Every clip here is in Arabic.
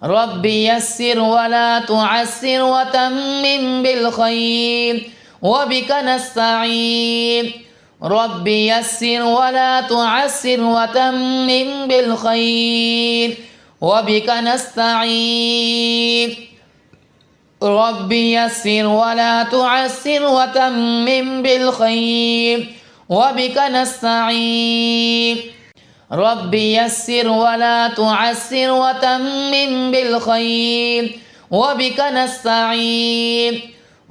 رب يسر ولا تعسر وتمم بالخير وبك نستعين رب يسر ولا تعسر وتمم بالخير وبك نستعين رب يسر ولا تعسر وتمم بالخير وبك نستعين رب يسر ولا تعسر وتمم بالخير وبك نستعين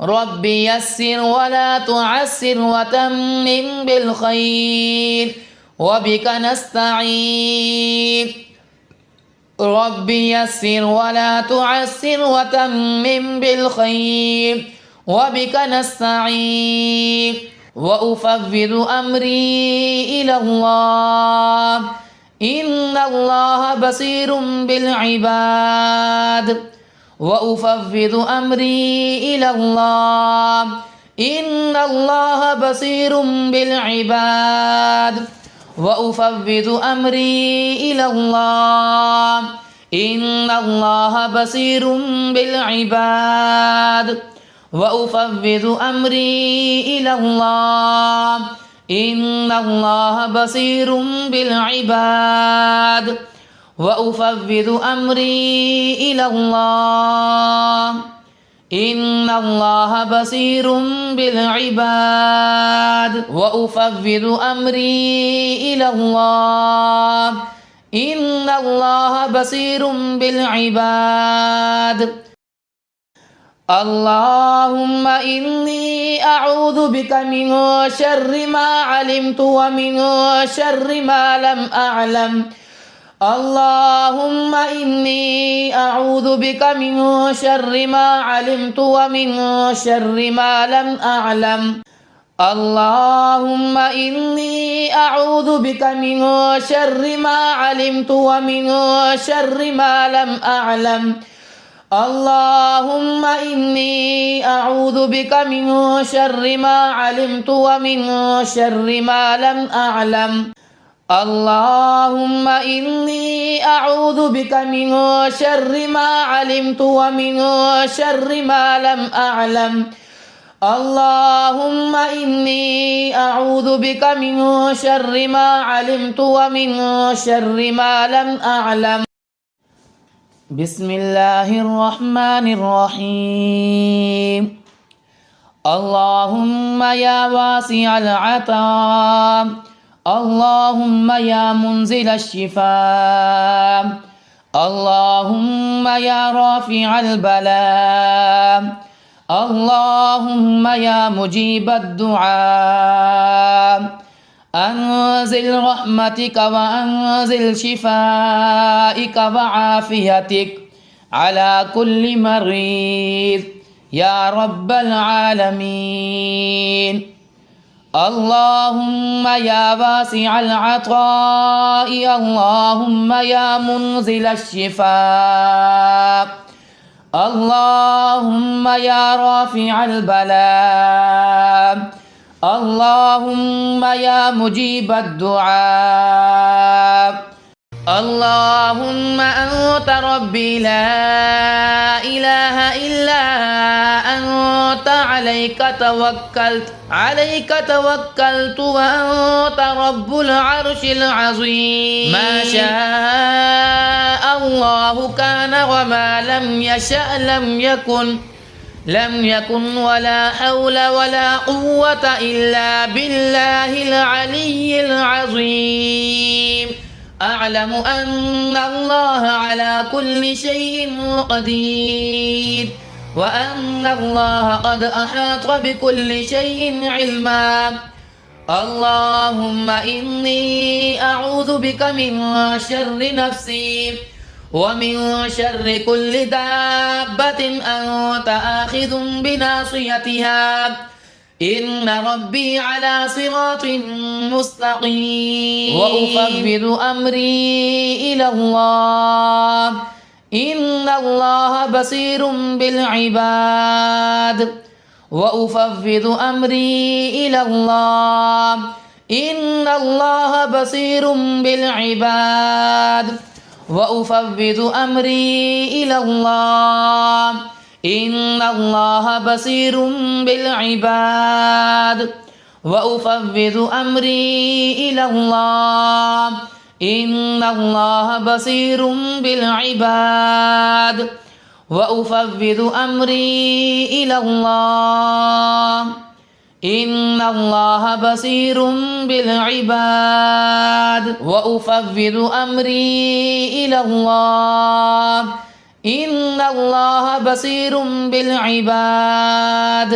رب يسر ولا تعسر وتمم بالخير وبك نستعين رب يسر ولا تعسر وتمم بالخير وبك نستعين وأفوض أمري إلى الله إن الله بصير بالعباد وأفوض أمري إلى الله إن الله بصير بالعباد وأفوض أمري إلى الله إن الله بصير بالعباد وأفوض أمري إلى الله إن الله بصير بالعباد وأفوض أمري إلى الله إن الله بصير بالعباد وأفوض أمري إلى الله إن الله بصير بالعباد اللهم إني أعوذ بك من شر ما علمت ومن شر ما لم أعلم اللهم إني أعوذ بك من شر ما علمت ومن شر ما لم أعلم اللهم إني أعوذ بك من شر ما علمت ومن شر ما لم أعلم اللهم إني أعوذ بك من شر ما علمت ومن شر ما لم أعلم اللهم إني أعوذ بك من شر ما علمت ومن شر ما لم أعلم اللهم إني أعوذ بك من شر ما علمت ومن شر ما لم أعلم بسم الله الرحمن الرحيم اللهم يا واسع العطاء اللهم يا منزل الشفاء اللهم يا رافع البلاء اللهم يا مجيب الدعاء أنزل رحمتك وأنزل شفائك وعافيتك على كل مريض يا رب العالمين اللهم يا واسع العطاء اللهم يا منزل الشفاء اللهم يا رافع البلاء اللهم يا مجيب الدعاء اللهم أنت ربي لا إله إلا أنت عليك توكلت وأنت رب العرش العظيم ما شاء الله كان وما لم يشأ لم يكن ولا حول ولا قوة إلا بالله العلي العظيم أعلم أن الله على كل شيء قدير وأن الله قد أحاط بكل شيء علما اللهم إني أعوذ بك من شر نفسي ومن شر كل دابة أنت آخذ بناصيتها إن ربي على صراط مستقيم وأفوض أمري إلى الله إن الله بصير بالعباد وأفوض أمري إلى الله إن الله بصير بالعباد وأفوض أمري إلى الله إن الله بصير بالعباد وأفوض أمري إلى الله إن الله بصير بالعباد وأفوض أمري إلى الله إن الله بصير بالعباد وأفوض أمري إلى الله إن الله بصير بالعباد